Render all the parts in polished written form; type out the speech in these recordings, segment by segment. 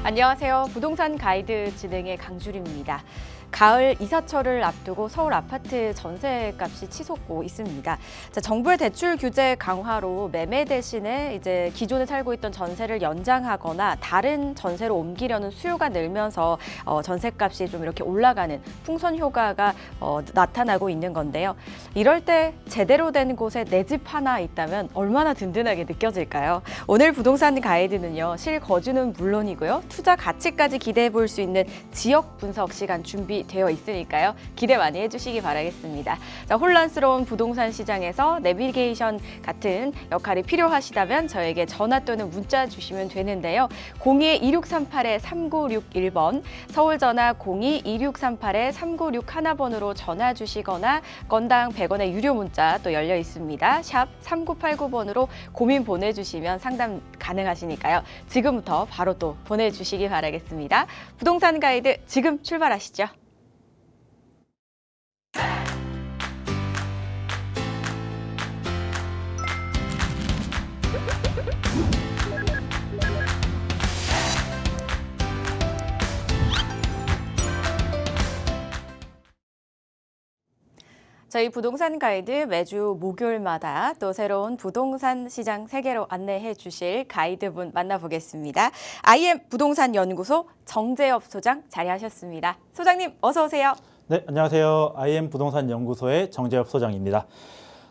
안녕하세요. 부동산 가이드 진행의 강주림입니다. 가을 이사철을 앞두고 서울 아파트 전세값이 치솟고 있습니다. 자, 정부의 대출 규제 강화로 매매 대신에 이제 기존에 살고 있던 전세를 연장하거나 다른 전세로 옮기려는 수요가 늘면서 전세값이 좀 이렇게 올라가는 풍선 효과가 나타나고 있는 건데요. 이럴 때 제대로 된 곳에 내 집 하나 있다면 얼마나 든든하게 느껴질까요? 오늘 부동산 가이드는요, 실거주는 물론이고요, 투자 가치까지 기대해 볼 수 있는 지역 분석 시간 준비되어 있으니까요. 기대 많이 해주시기 바라겠습니다. 자, 혼란스러운 부동산 시장에서 내비게이션 같은 역할이 필요하시다면 저에게 전화 또는 문자 주시면 되는데요. 02-2638-3961번, 서울 전화 02-2638-3961번으로 전화 주시거나 건당 100원의 유료 문자 또 열려 있습니다. 샵 3989번으로 고민 보내주시면 상담 가능하시니까요. 지금부터 바로 또 보내주시기 바라겠습니다. 부동산 가이드 지금 출발하시죠. 저희 부동산 가이드 매주 목요일마다 또 새로운 부동산 시장 세계로 안내해 주실 가이드분 만나보겠습니다. IM 부동산 연구소 정재엽 소장 자리하셨습니다. 소장님 어서 오세요. 네, 안녕하세요. IM 부동산 연구소의 정재엽 소장입니다.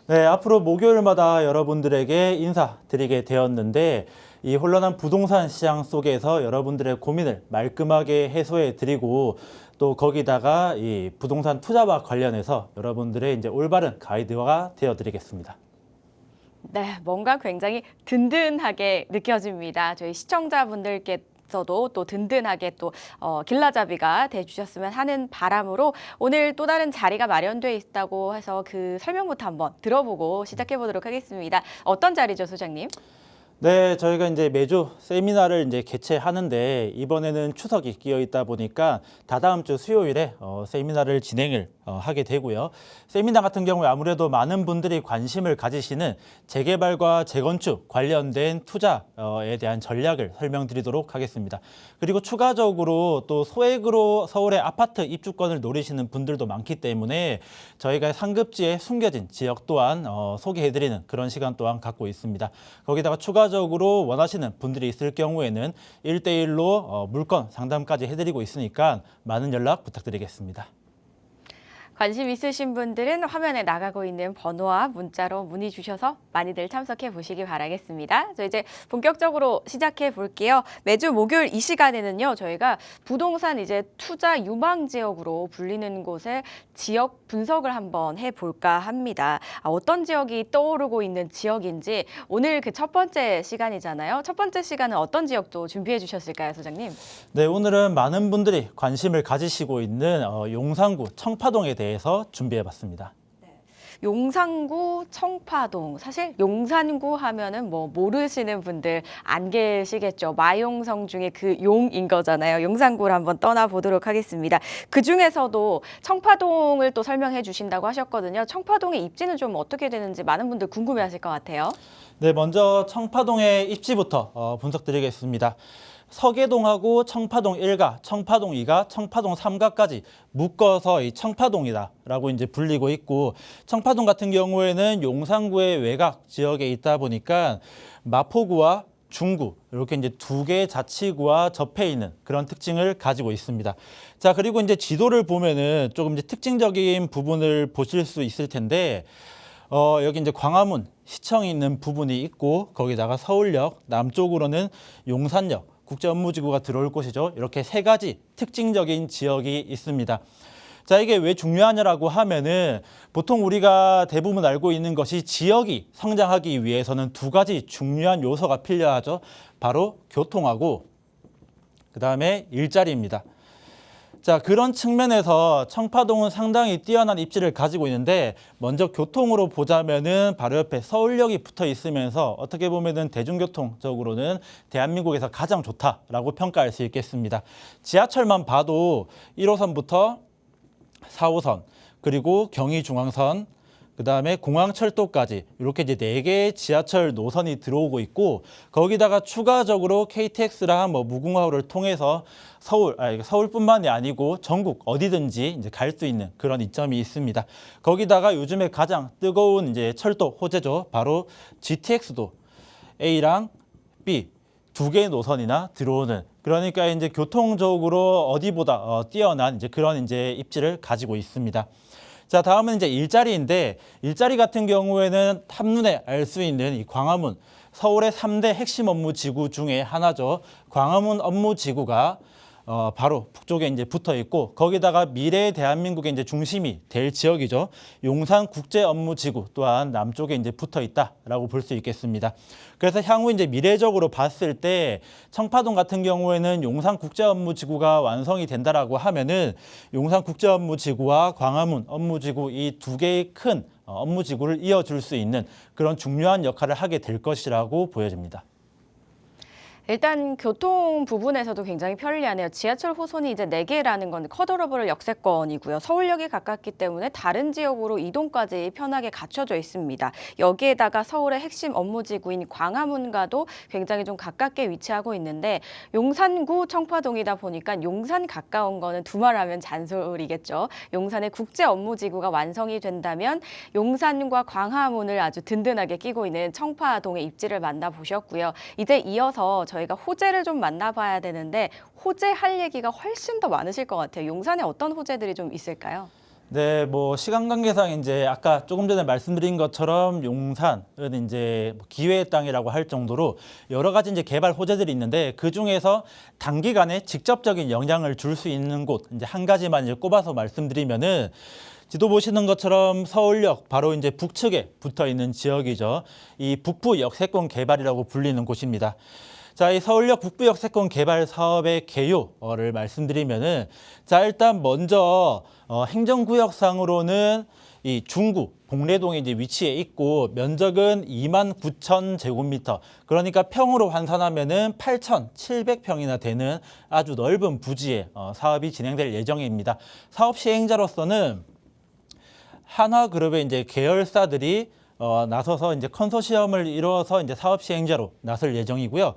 네, 앞으로 목요일마다 여러분들에게 인사드리게 되었는데 이 혼란한 부동산 시장 속에서 여러분들의 고민을 말끔하게 해소해 드리고 또 거기다가 이 부동산 투자와 관련해서 여러분들의 이제 올바른 가이드가 되어 드리겠습니다. 네, 뭔가 굉장히 든든하게 느껴집니다. 저희 시청자분들께서도 또 든든하게 또 길라잡이가 돼주셨으면 하는 바람으로 오늘 또 다른 자리가 마련돼 있다고 해서 그 설명부터 한번 들어보고 시작해 보도록 하겠습니다. 어떤 자리죠, 소장님? 네, 저희가 이제 매주 세미나를 이제 개최하는데 이번에는 추석이 끼어 있다 보니까 다다음 주 수요일에 세미나를 진행을 하게 되고요. 세미나 같은 경우에 아무래도 많은 분들이 관심을 가지시는 재개발과 재건축 관련된 투자에 대한 전략을 설명드리도록 하겠습니다. 그리고 추가적으로 또 소액으로 서울의 아파트 입주권을 노리시는 분들도 많기 때문에 저희가 상급지에 숨겨진 지역 또한 소개해드리는 그런 시간 또한 갖고 있습니다. 거기다가 추가적으로 원하시는 분들이 있을 경우에는 1대1로 물건 상담까지 해드리고 있으니까 많은 연락 부탁드리겠습니다. 관심 있으신 분들은 화면에 나가고 있는 번호와 문자로 문의 주셔서 많이들 참석해 보시기 바라겠습니다. 저 이제 본격적으로 시작해 볼게요. 매주 목요일 이 시간에는요, 저희가 부동산 이제 투자 유망 지역으로 불리는 곳의 지역 분석을 한번 해볼까 합니다. 어떤 지역이 떠오르고 있는 지역인지 오늘 그 첫 번째 시간이잖아요. 첫 번째 시간은 어떤 지역도 준비해 주셨을까요, 소장님? 네, 오늘은 많은 분들이 관심을 가지시고 있는 용산구 청파동에 대해서 준비해봤습니다. 용산구 청파동, 사실 용산구 하면은 뭐 모르시는 분들 안 계시겠죠. 마용성 중에 그 용인 거잖아요. 용산구를 한번 떠나보도록 하겠습니다. 그 중에서도 청파동을 또 설명해 주신다고 하셨거든요. 청파동의 입지는 좀 어떻게 되는지 많은 분들 궁금해하실 것 같아요. 네, 먼저 청파동의 입지부터 분석드리겠습니다. 서계동하고 청파동 1가, 청파동 2가, 청파동 3가까지 묶어서 이 청파동이다라고 이제 불리고 있고, 청파동 같은 경우에는 용산구의 외곽 지역에 있다 보니까 마포구와 중구 이렇게 이제 두 개의 자치구와 접해 있는 그런 특징을 가지고 있습니다. 자, 그리고 이제 지도를 보면은 조금 이제 특징적인 부분을 보실 수 있을 텐데, 여기 이제 광화문 시청이 있는 부분이 있고 거기다가 서울역, 남쪽으로는 용산역, 국제업무지구가 들어올 곳이죠. 이렇게 세 가지 특징적인 지역이 있습니다. 자, 이게 왜 중요하냐라고 하면은 보통 우리가 대부분 알고 있는 것이 지역이 성장하기 위해서는 두 가지 중요한 요소가 필요하죠. 바로 교통하고 그다음에 일자리입니다. 자, 그런 측면에서 청파동은 상당히 뛰어난 입지를 가지고 있는데 먼저 교통으로 보자면은 바로 옆에 서울역이 붙어 있으면서 어떻게 보면은 대중교통적으로는 대한민국에서 가장 좋다라고 평가할 수 있겠습니다. 지하철만 봐도 1호선부터 4호선, 그리고 경의중앙선, 그다음에 공항철도까지 이렇게 이제 4개의 지하철 노선이 들어오고 있고 거기다가 추가적으로 KTX랑 뭐 무궁화호를 통해서 서울뿐만이 아니고 전국 어디든지 이제 갈 수 있는 그런 이점이 있습니다. 거기다가 요즘에 가장 뜨거운 이제 철도 호재죠. 바로 GTX도 A랑 B 2개의 노선이나 들어오는 그러니까 이제 교통적으로 어디보다 뛰어난 이제 그런 이제 입지를 가지고 있습니다. 자, 다음은 이제 일자리인데 일자리 같은 경우에는 한눈에 알 수 있는 이 광화문 서울의 3대 핵심 업무 지구 중에 하나죠. 광화문 업무 지구가 바로 북쪽에 이제 붙어 있고 거기다가 미래의 대한민국의 이제 중심이 될 지역이죠. 용산 국제 업무 지구 또한 남쪽에 이제 붙어 있다라고 볼 수 있겠습니다. 그래서 향후 이제 미래적으로 봤을 때 청파동 같은 경우에는 용산 국제 업무 지구가 완성이 된다라고 하면은 용산 국제 업무 지구와 광화문 업무 지구 이 2개의 큰 업무 지구를 이어줄 수 있는 그런 중요한 역할을 하게 될 것이라고 보여집니다. 일단 교통 부분에서도 굉장히 편리하네요. 지하철 호선이 이제 4개라는 건 커더러블 역세권이고요. 서울역에 가깝기 때문에 다른 지역으로 이동까지 편하게 갖춰져 있습니다. 여기에다가 서울의 핵심 업무지구인 광화문과도 굉장히 좀 가깝게 위치하고 있는데 용산구 청파동이다 보니까 용산 가까운 거는 두말하면 잔소리겠죠. 용산의 국제 업무지구가 완성이 된다면 용산과 광화문을 아주 든든하게 끼고 있는 청파동의 입지를 만나보셨고요. 이제 이어서 저희가 호재를 좀 만나봐야 되는데 호재할 얘기가 훨씬 더 많으실 것 같아요. 용산에 어떤 호재들이 좀 있을까요? 네, 뭐 시간 관계상 이제 아까 조금 전에 말씀드린 것처럼 용산은 이제 기회의 땅이라고 할 정도로 여러 가지 이제 개발 호재들이 있는데 그 중에서 단기간에 직접적인 영향을 줄 수 있는 곳 이제 한 가지만 이제 꼽아서 말씀드리면은 지도 보시는 것처럼 서울역 바로 이제 북측에 붙어 있는 지역이죠. 이 북부 역세권 개발이라고 불리는 곳입니다. 자, 이 서울역 북부 역세권 개발 사업의 개요를 말씀드리면은 자, 일단 먼저 행정구역상으로는 이 중구 봉래동에 이제 위치해 있고 면적은 29,000제곱미터. 그러니까 평으로 환산하면은 8,700평이나 되는 아주 넓은 부지에 사업이 진행될 예정입니다. 사업 시행자로서는 한화그룹의 이제 계열사들이 나서서 이제 컨소시엄을 이뤄서 이제 사업 시행자로 나설 예정이고요.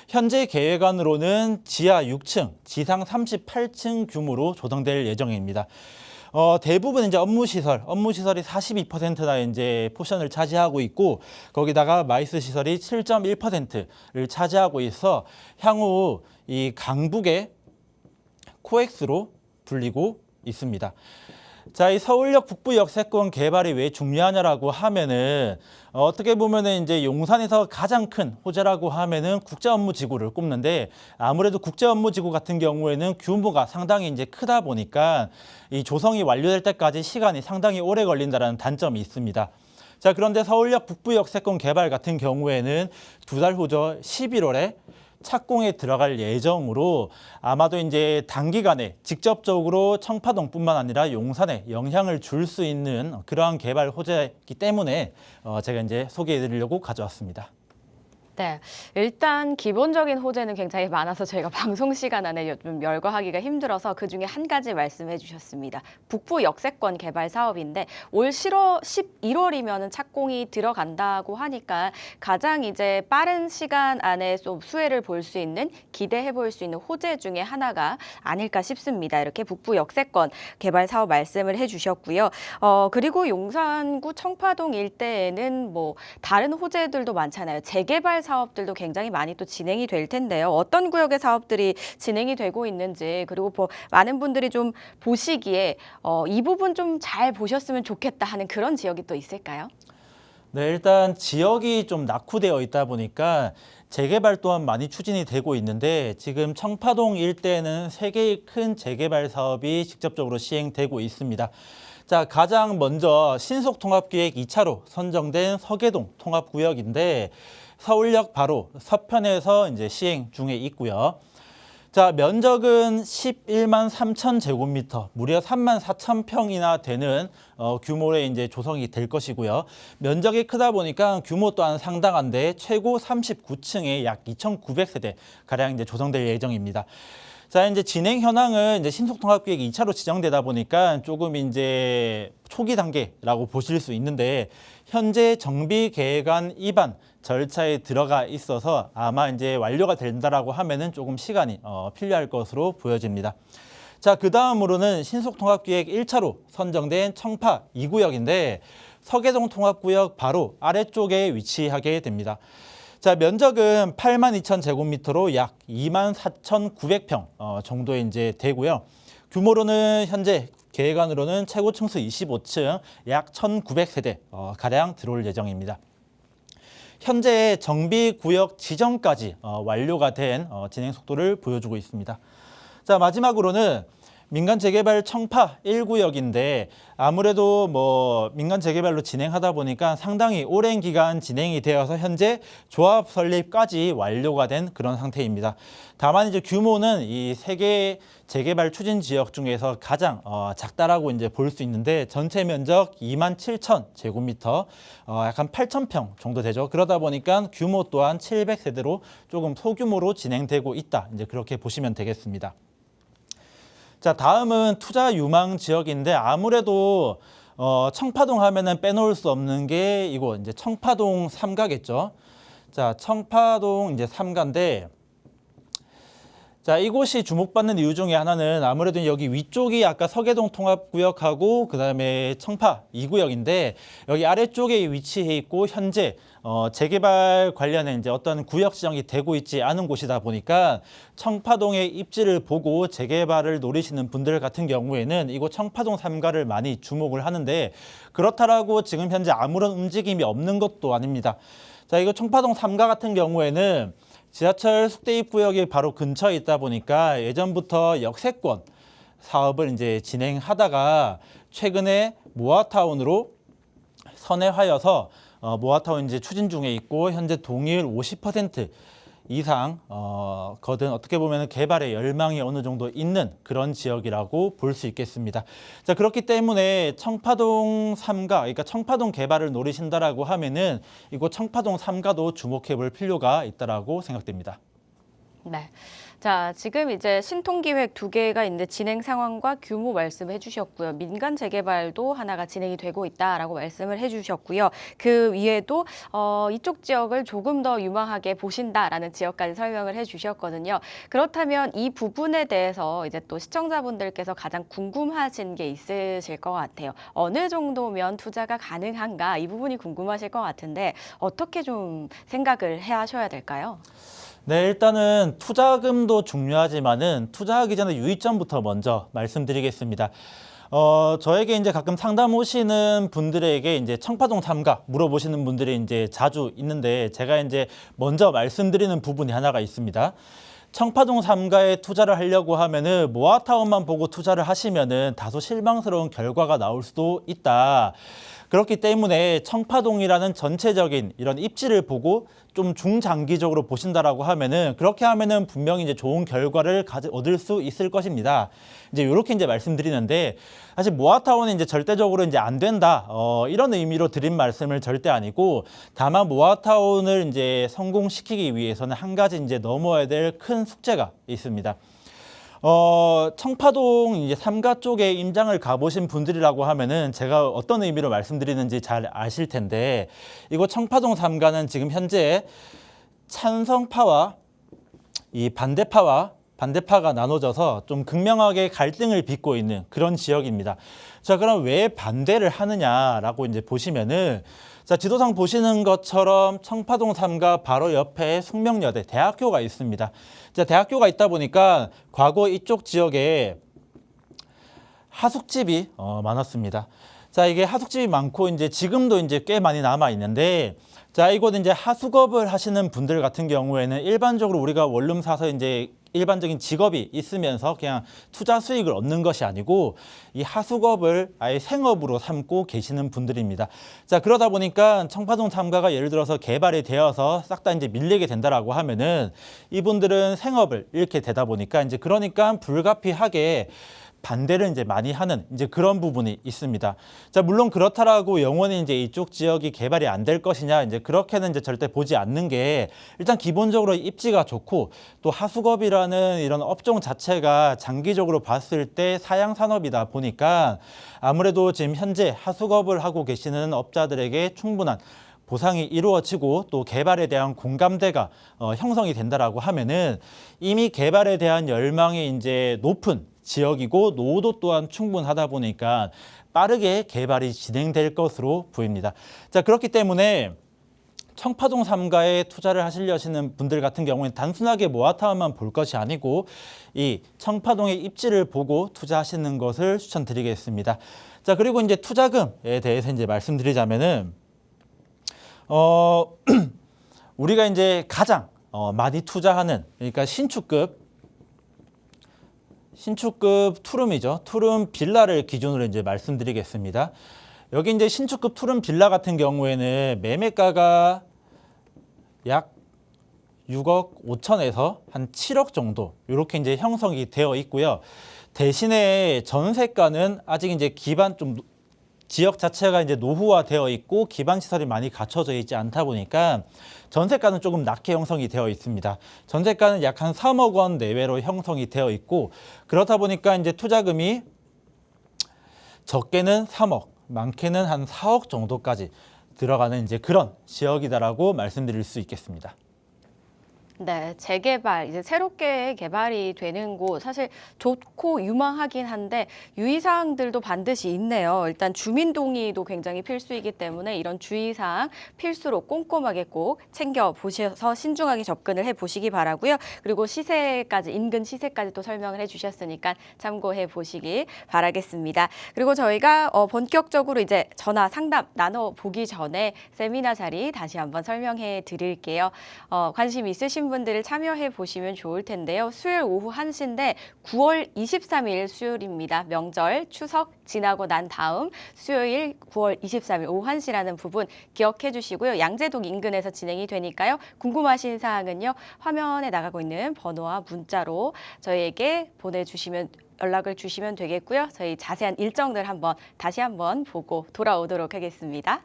현재 계획안으로는 지하 6층, 지상 38층 규모로 조성될 예정입니다. 대부분 이제 업무시설이 42%나 이제 포션을 차지하고 있고 거기다가 마이스 시설이 7.1%를 차지하고 있어 향후 이 강북의 코엑스로 불리고 있습니다. 자, 이 서울역 북부 역세권 개발이 왜 중요하냐라고 하면은 어떻게 보면은 이제 용산에서 가장 큰 호재라고 하면은 국제업무지구를 꼽는데 아무래도 국제업무지구 같은 경우에는 규모가 상당히 이제 크다 보니까 이 조성이 완료될 때까지 시간이 상당히 오래 걸린다라는 단점이 있습니다. 자, 그런데 서울역 북부 역세권 개발 같은 경우에는 2달 후죠. 11월에 착공에 들어갈 예정으로 아마도 이제 단기간에 직접적으로 청파동뿐만 아니라 용산에 영향을 줄 수 있는 그러한 개발 호재이기 때문에 제가 이제 소개해드리려고 가져왔습니다. 네, 일단 기본적인 호재는 굉장히 많아서 저희가 방송 시간 안에 좀 열거하기가 힘들어서 그중에 한 가지 말씀해 주셨습니다. 북부 역세권 개발 사업인데 올 11월이면 착공이 들어간다고 하니까 가장 이제 빠른 시간 안에 좀 수혜를 볼 수 있는 기대해 볼 수 있는 호재 중에 하나가 아닐까 싶습니다. 이렇게 북부 역세권 개발 사업 말씀을 해 주셨고요. 그리고 용산구 청파동 일대에는 뭐 다른 호재들도 많잖아요. 재개발 사업들도 굉장히 많이 또 진행이 될 텐데요. 어떤 구역의 사업들이 진행이 되고 있는지 그리고 많은 분들이 좀 보시기에 이 부분 좀 잘 보셨으면 좋겠다 하는 그런 지역이 또 있을까요? 네, 일단 지역이 좀 낙후되어 있다 보니까 재개발 또한 많이 추진이 되고 있는데 지금 청파동 일대에는 3개의 큰 재개발 사업이 직접적으로 시행되고 있습니다. 자, 가장 먼저 신속통합기획 2차로 선정된 서계동 통합구역인데 서울역 바로 서편에서 이제 시행 중에 있고요. 자, 면적은 11만 3천 제곱미터, 무려 3만 4천 평이나 되는 규모의 이제 조성이 될 것이고요. 면적이 크다 보니까 규모 또한 상당한데 최고 39층에 약 2,900세대 가량 이제 조성될 예정입니다. 자, 이제 진행 현황은 이제 신속통합계획 2차로 지정되다 보니까 조금 이제 초기 단계라고 보실 수 있는데 현재 정비계획안 입안 절차에 들어가 있어서 아마 이제 완료가 된다라고 하면은 조금 시간이 필요할 것으로 보여집니다. 자, 그 다음으로는 신속통합계획 1차로 선정된 청파 2구역인데 서계동 통합구역 바로 아래쪽에 위치하게 됩니다. 자, 면적은 82,000제곱미터로 약 24,900평 정도 이제 되고요. 규모로는 현재 계획안으로는 최고 층수 25층 약 1,900세대 가량 들어올 예정입니다. 현재 정비구역 지정까지 완료가 된 진행 속도를 보여주고 있습니다. 자, 마지막으로는 민간 재개발 청파 1구역인데 아무래도 뭐 민간 재개발로 진행하다 보니까 상당히 오랜 기간 진행이 되어서 현재 조합 설립까지 완료가 된 그런 상태입니다. 다만 이제 규모는 이 세 개 재개발 추진 지역 중에서 가장 작다라고 이제 볼 수 있는데 전체 면적 27,000제곱미터, 약간 8,000평 정도 되죠. 그러다 보니까 규모 또한 700세대로 조금 소규모로 진행되고 있다. 이제 그렇게 보시면 되겠습니다. 자, 다음은 투자 유망 지역인데 아무래도 청파동 하면은 빼놓을 수 없는 게 이거 이제 청파동 3가겠죠. 자, 청파동 이제 3가인데 자, 이곳이 주목받는 이유 중에 하나는 아무래도 여기 위쪽이 아까 서계동 통합구역하고 그다음에 청파 2구역인데 여기 아래쪽에 위치해 있고 현재 재개발 관련해 이제 어떤 구역 지정이 되고 있지 않은 곳이다 보니까 청파동의 입지를 보고 재개발을 노리시는 분들 같은 경우에는 이곳 청파동 3가를 많이 주목을 하는데 그렇다라고 지금 현재 아무런 움직임이 없는 것도 아닙니다. 자, 이거 청파동 3가 같은 경우에는 지하철 숙대입구역이 바로 근처에 있다 보니까 예전부터 역세권 사업을 이제 진행하다가 최근에 모아타운으로 선회하여서 모아타운 이제 추진 중에 있고 현재 동의율 50% 이상 거든 어떻게 보면 개발의 열망이 어느 정도 있는 그런 지역이라고 볼 수 있겠습니다. 자, 그렇기 때문에 청파동 3가, 그러니까 청파동 개발을 노리신다라고 하면은 이곳 청파동 3가도 주목해 볼 필요가 있다라고 생각됩니다. 네. 자, 지금 이제 신통기획 2개가 있는데 진행 상황과 규모 말씀해 주셨고요. 민간 재개발도 하나가 진행이 되고 있다라고 말씀을 해 주셨고요. 그 위에도 이쪽 지역을 조금 더 유망하게 보신다라는 지역까지 설명을 해 주셨거든요. 그렇다면 이 부분에 대해서 이제 또 시청자분들께서 가장 궁금하신 게 있으실 것 같아요. 어느 정도면 투자가 가능한가? 이 부분이 궁금하실 것 같은데 어떻게 좀 생각을 해 하셔야 될까요? 네, 일단은 투자금도 중요하지만은 투자하기 전에 유의점부터 먼저 말씀드리겠습니다. 저에게 이제 가끔 상담 오시는 분들에게 이제 청파동 3가 물어보시는 분들이 이제 자주 있는데 제가 이제 먼저 말씀드리는 부분이 하나가 있습니다. 청파동 3가에 투자를 하려고 하면은 모아타운만 보고 투자를 하시면은 다소 실망스러운 결과가 나올 수도 있다. 그렇기 때문에 청파동이라는 전체적인 이런 입지를 보고 좀 중장기적으로 보신다라고 하면은 그렇게 하면은 분명히 이제 좋은 결과를 얻을 수 있을 것입니다. 이제 이렇게 이제 말씀드리는데 사실 모아타운은 이제 절대적으로 이제 안 된다. 이런 의미로 드린 말씀을 절대 아니고 다만 모아타운을 이제 성공시키기 위해서는 한 가지 이제 넘어야 될 큰 숙제가 있습니다. 청파동 이제 3가 쪽에 임장을 가보신 분들이라고 하면은 제가 어떤 의미로 말씀드리는지 잘 아실 텐데 이곳 청파동 3가는 지금 현재 찬성파와 이 반대파가 나눠져서 좀 극명하게 갈등을 빚고 있는 그런 지역입니다. 자, 그럼 왜 반대를 하느냐라고 이제 보시면은 자, 지도상 보시는 것처럼 청파동 3가 바로 옆에 숙명여대 대학교가 있습니다. 자, 대학교가 있다 보니까 과거 이쪽 지역에 하숙집이 많았습니다. 자, 이게 하숙집이 많고 이제 지금도 이제 꽤 많이 남아 있는데 자, 이곳 이제 하숙업을 하시는 분들 같은 경우에는 일반적으로 우리가 원룸 사서 이제 일반적인 직업이 있으면서 그냥 투자 수익을 얻는 것이 아니고 이 하숙업을 아예 생업으로 삼고 계시는 분들입니다. 자, 그러다 보니까 청파동 3가가 예를 들어서 개발이 되어서 싹 다 이제 밀리게 된다라고 하면은 이분들은 생업을 잃게 되다 보니까 이제 그러니까 불가피하게 반대를 이제 많이 하는 이제 그런 부분이 있습니다. 자, 물론 그렇다라고 영원히 이제 이쪽 지역이 개발이 안 될 것이냐 이제 그렇게는 이제 절대 보지 않는 게 일단 기본적으로 입지가 좋고 또 하수급이라는 이런 업종 자체가 장기적으로 봤을 때 사양 산업이다 보니까 아무래도 지금 현재 하수급을 하고 계시는 업자들에게 충분한 보상이 이루어지고 또 개발에 대한 공감대가 형성이 된다라고 하면은 이미 개발에 대한 열망이 이제 높은 지역이고 노후도 또한 충분하다 보니까 빠르게 개발이 진행될 것으로 보입니다. 자, 그렇기 때문에 청파동 3가에 투자를 하시려시는 분들 같은 경우에는 단순하게 모아타운만 볼 것이 아니고 이 청파동의 입지를 보고 투자하시는 것을 추천드리겠습니다. 자, 그리고 이제 투자금에 대해서 이제 말씀드리자면은 우리가 이제 가장 많이 투자하는 그러니까 신축급 투룸이죠. 투룸 빌라를 기준으로 이제 말씀드리겠습니다. 여기 이제 신축급 투룸 빌라 같은 경우에는 매매가가 약 6억 5천에서 한 7억 정도 이렇게 이제 형성이 되어 있고요. 대신에 전세가는 아직 이제 기반 좀 지역 자체가 이제 노후화되어 있고 기반 시설이 많이 갖춰져 있지 않다 보니까 전세가는 조금 낮게 형성이 되어 있습니다. 전세가는 약 한 3억 원 내외로 형성이 되어 있고 그렇다 보니까 이제 투자금이 적게는 3억, 많게는 한 4억 정도까지 들어가는 이제 그런 지역이다라고 말씀드릴 수 있겠습니다. 네, 재개발, 이제 새롭게 개발이 되는 곳 사실 좋고 유망하긴 한데 유의사항들도 반드시 있네요. 일단 주민 동의도 굉장히 필수이기 때문에 이런 주의사항 필수로 꼼꼼하게 꼭 챙겨보셔서 신중하게 접근을 해보시기 바라고요. 그리고 시세까지, 인근 시세까지 또 설명을 해주셨으니까 참고해 보시기 바라겠습니다. 그리고 저희가 본격적으로 이제 전화 상담 나눠보기 전에 세미나 자리 다시 한번 설명해 드릴게요. 관심 있으신 분들을 참여해 보시면 좋을 텐데요. 수요일 오후 1시인데 9월 23일 수요일입니다. 명절, 추석 지나고 난 다음 수요일 9월 23일 오후 1시라는 부분 기억해 주시고요. 양재동 인근에서 진행이 되니까요. 궁금하신 사항은요. 화면에 나가고 있는 번호와 문자로 저희에게 보내주시면 연락을 주시면 되겠고요. 저희 자세한 일정들 다시 한번 보고 돌아오도록 하겠습니다.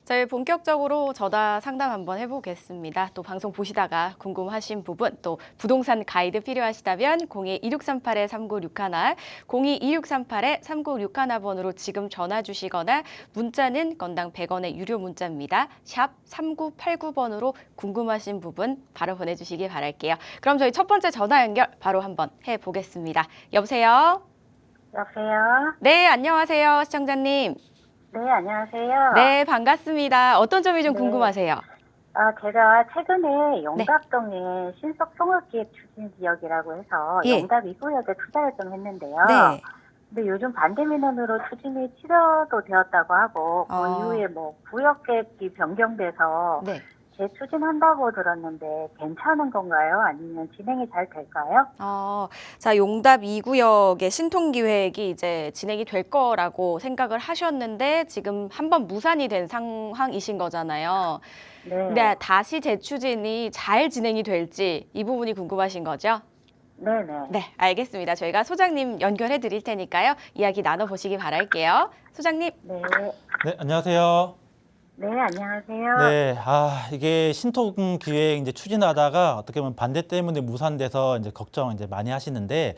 저희 본격적으로 전화 상담 한번 해보겠습니다. 또 방송 보시다가 궁금하신 부분, 또 부동산 가이드 필요하시다면 02-2638-3961, 02-2638-3961번으로 지금 전화 주시거나 문자는 건당 100원의 유료 문자입니다. 샵 3989번으로 궁금하신 부분 바로 보내주시기 바랄게요. 그럼 저희 첫 번째 전화 연결 바로 한번 해보겠습니다. 여보세요? 여보세요? 네, 안녕하세요. 시청자님. 네, 안녕하세요. 네, 반갑습니다. 어떤 점이 좀 네. 궁금하세요? 제가 최근에 영답동에 신속통합기획 추진 지역이라고 해서 예. 영답 2구역에 투자를 좀 했는데요. 네. 근데 요즘 반대 민원으로 추진이 취소도 되었다고 하고 그 이후에 뭐 구역 계획이 변경돼서 네. 재추진한다고 들었는데 괜찮은 건가요? 아니면 진행이 잘 될까요? 자, 용답 2구역의 신통기획이 이제 진행이 될 거라고 생각을 하셨는데 지금 한번 무산이 된 상황이신 거잖아요. 네. 근데 다시 재추진이 잘 진행이 될지 이 부분이 궁금하신 거죠? 네네. 네, 알겠습니다. 저희가 소장님 연결해 드릴 테니까요. 이야기 나눠보시기 바랄게요. 소장님. 네. 네, 안녕하세요. 네, 안녕하세요. 네, 이게 신통 기획 이제 추진하다가 어떻게 보면 반대 때문에 무산돼서 이제 걱정 이제 많이 하시는데,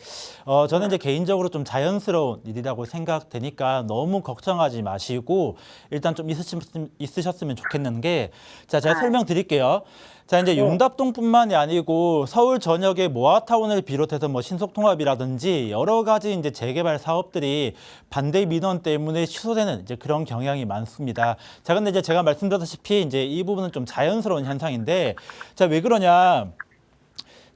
저는 이제 개인적으로 좀 자연스러운 일이라고 생각되니까 너무 걱정하지 마시고 일단 좀 있으셨으면 좋겠는 게, 자, 제가 설명드릴게요. 자, 이제 네. 용답동뿐만이 아니고 서울 전역의 모아타운을 비롯해서 뭐 신속통합이라든지 여러 가지 이제 재개발 사업들이 반대 민원 때문에 취소되는 이제 그런 경향이 많습니다. 자, 근데 이제 제가 말씀드렸다시피 이제 이 부분은 좀 자연스러운 현상인데, 자, 왜 그러냐?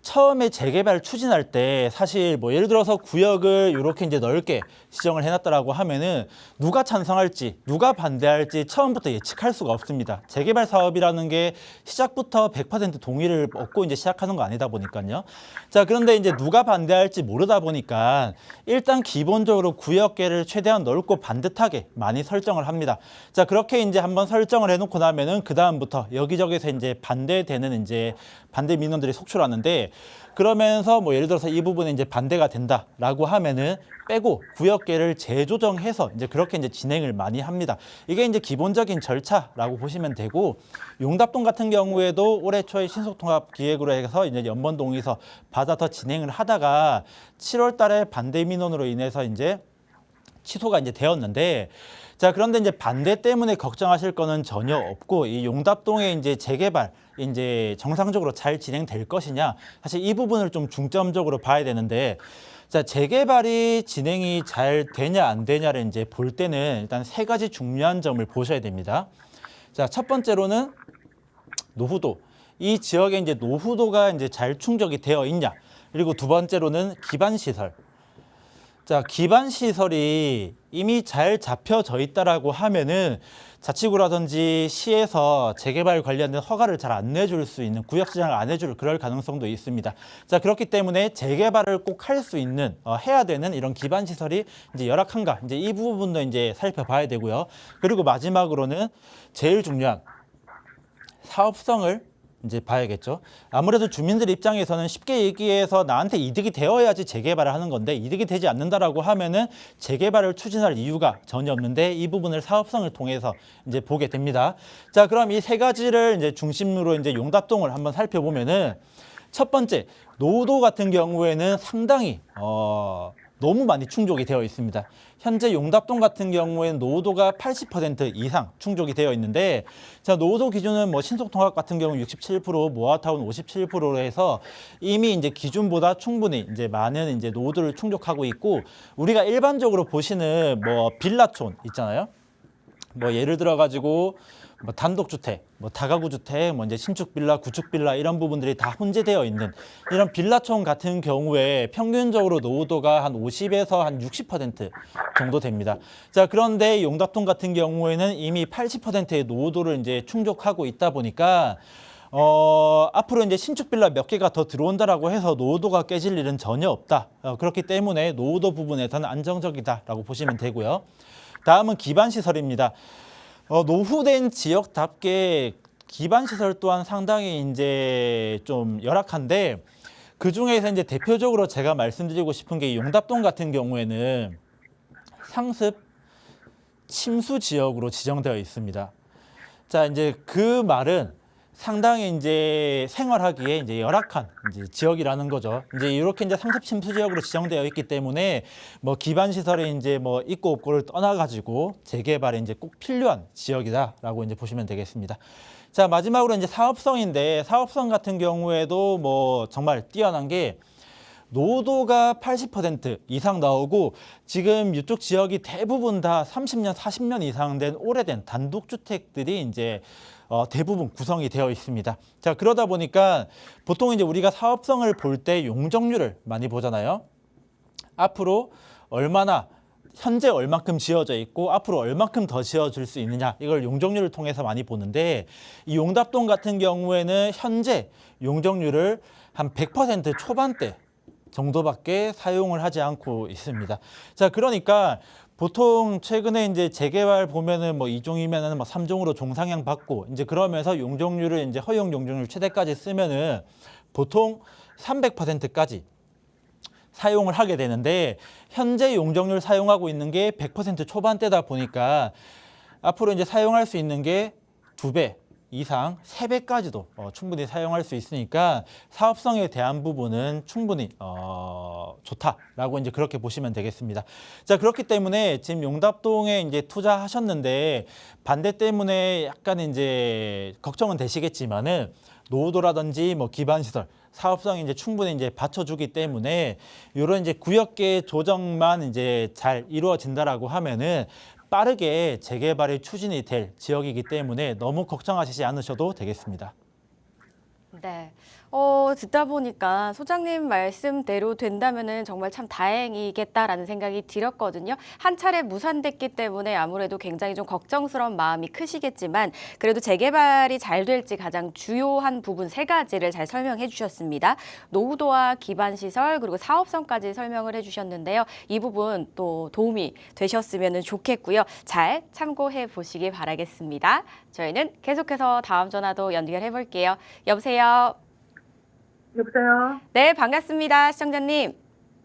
처음에 재개발 추진할 때 사실 뭐 예를 들어서 구역을 이렇게 이제 넓게 지정을 해놨다라고 하면은 누가 찬성할지 누가 반대할지 처음부터 예측할 수가 없습니다. 재개발 사업이라는 게 시작부터 100% 동의를 얻고 이제 시작하는 거 아니다 보니까요. 자, 그런데 이제 누가 반대할지 모르다 보니까 일단 기본적으로 구역계를 최대한 넓고 반듯하게 많이 설정을 합니다. 자, 그렇게 이제 한번 설정을 해놓고 나면은 그 다음부터 여기저기서 이제 반대되는 이제 반대 민원들이 속출하는데, 그러면서 뭐 예를 들어서 이 부분에 이제 반대가 된다라고 하면은 빼고 구역계를 재조정해서 이제 그렇게 이제 진행을 많이 합니다. 이게 이제 기본적인 절차라고 보시면 되고, 용답동 같은 경우에도 올해 초에 신속통합 기획으로 해서 이제 연번동에서 받아 더 진행을 하다가 7월 달에 반대 민원으로 인해서 이제 취소가 이제 되었는데, 자, 그런데 이제 반대 때문에 걱정하실 거는 전혀 없고, 이 용답동의 이제 재개발 이제 정상적으로 잘 진행될 것이냐, 사실 이 부분을 좀 중점적으로 봐야 되는데, 자, 재개발이 진행이 잘 되냐 안 되냐를 이제 볼 때는 일단 세 가지 중요한 점을 보셔야 됩니다. 자, 첫 번째로는 노후도. 이 지역에 이제 노후도가 이제 잘 충족이 되어 있냐. 그리고 두 번째로는 기반 시설. 자, 기반 시설이 이미 잘 잡혀져 있다라고 하면은 자치구라든지 시에서 재개발 관련된 허가를 잘 안 내줄 수 있는, 구역 지정을 안 해줄 그럴 가능성도 있습니다. 자, 그렇기 때문에 재개발을 꼭 할 수 있는, 해야 되는 이런 기반 시설이 이제 열악한가, 이제 이 부분도 이제 살펴봐야 되고요. 그리고 마지막으로는 제일 중요한 사업성을 이제 봐야겠죠. 아무래도 주민들 입장에서는 쉽게 얘기해서 나한테 이득이 되어야지 재개발을 하는 건데, 이득이 되지 않는다라고 하면은 재개발을 추진할 이유가 전혀 없는데, 이 부분을 사업성을 통해서 이제 보게 됩니다. 자, 그럼 이 세 가지를 이제 중심으로 이제 용답동을 한번 살펴보면은, 첫 번째, 노후도 같은 경우에는 상당히 너무 많이 충족이 되어 있습니다. 현재 용답동 같은 경우에는 노후도가 80% 이상 충족이 되어 있는데, 자, 노후도 기준은 뭐 신속통합 같은 경우 67%, 모아타운 57%로 해서 이미 이제 기준보다 충분히 이제 많은 이제 노후도를 충족하고 있고, 우리가 일반적으로 보시는 뭐 빌라촌 있잖아요. 뭐 예를 들어 가지고 뭐 단독주택, 뭐 다가구 주택, 뭐 이제 신축 빌라, 구축 빌라 이런 부분들이 다 혼재되어 있는 이런 빌라촌 같은 경우에 평균적으로 노후도가 한 50에서 한 60% 정도 됩니다. 자, 그런데 용답동 같은 경우에는 이미 80%의 노후도를 이제 충족하고 있다 보니까 앞으로 이제 신축 빌라 몇 개가 더 들어온다라고 해서 노후도가 깨질 일은 전혀 없다. 그렇기 때문에 노후도 부분에서는 안정적이다라고 보시면 되고요. 다음은 기반 시설입니다. 노후된 지역답게 기반 시설 또한 상당히 이제 좀 열악한데, 그 중에서 이제 대표적으로 제가 말씀드리고 싶은 게 용답동 같은 경우에는 상습 침수 지역으로 지정되어 있습니다. 자, 이제 그 말은 상당히 이제 생활하기에 이제 열악한 이제 지역이라는 거죠. 이제 이렇게 이제 상습 침수 지역으로 지정되어 있기 때문에 뭐 기반 시설에 이제 뭐 있고 없고를 떠나가지고 재개발에 이제 꼭 필요한 지역이다라고 이제 보시면 되겠습니다. 자, 마지막으로 이제 사업성인데, 사업성 같은 경우에도 뭐 정말 뛰어난 게 노후도가 80% 이상 나오고, 지금 이쪽 지역이 대부분 다 30년, 40년 이상 된 오래된 단독주택들이 이제 대부분 구성이 되어 있습니다. 자, 그러다 보니까 보통 이제 우리가 사업성을 볼 때 용적률을 많이 보잖아요. 앞으로 얼마나, 현재 얼만큼 지어져 있고 앞으로 얼만큼 더 지어줄 수 있느냐, 이걸 용적률을 통해서 많이 보는데, 이 용답동 같은 경우에는 현재 용적률을 한 100% 초반대 정도밖에 사용을 하지 않고 있습니다. 자, 그러니까 보통 최근에 이제 재개발 보면은 뭐 2종이면은 뭐 3종으로 종상향 받고 이제 그러면서 용적률을 이제 허용 용적률 최대까지 쓰면은 보통 300%까지 사용을 하게 되는데, 현재 용적률 사용하고 있는 게 100% 초반대다 보니까 앞으로 이제 사용할 수 있는 게 2배 이상, 3배까지도 충분히 사용할 수 있으니까 사업성에 대한 부분은 충분히 좋다라고 이제 그렇게 보시면 되겠습니다. 자, 그렇기 때문에 지금 용답동에 이제 투자하셨는데 반대 때문에 약간 이제 걱정은 되시겠지만은, 노후도라든지 뭐 기반 시설, 사업성이 이제 충분히 이제 받쳐주기 때문에 이런 이제 구역계 조정만 이제 잘 이루어진다라고 하면은 빠르게 재개발이 추진이 될 지역이기 때문에 너무 걱정하시지 않으셔도 되겠습니다. 네. 듣다 보니까 소장님 말씀대로 된다면은 정말 참 다행이겠다라는 생각이 들었거든요. 한 차례 무산됐기 때문에 아무래도 굉장히 좀 걱정스러운 마음이 크시겠지만 그래도 재개발이 잘 될지 가장 주요한 부분 세 가지를 잘 설명해 주셨습니다. 노후도와 기반시설 그리고 사업성까지 설명을 해주셨는데요. 이 부분 또 도움이 되셨으면 좋겠고요. 잘 참고해 보시기 바라겠습니다. 저희는 계속해서 다음 전화도 연결해 볼게요. 여보세요. 여보세요? 네, 반갑습니다. 시청자님.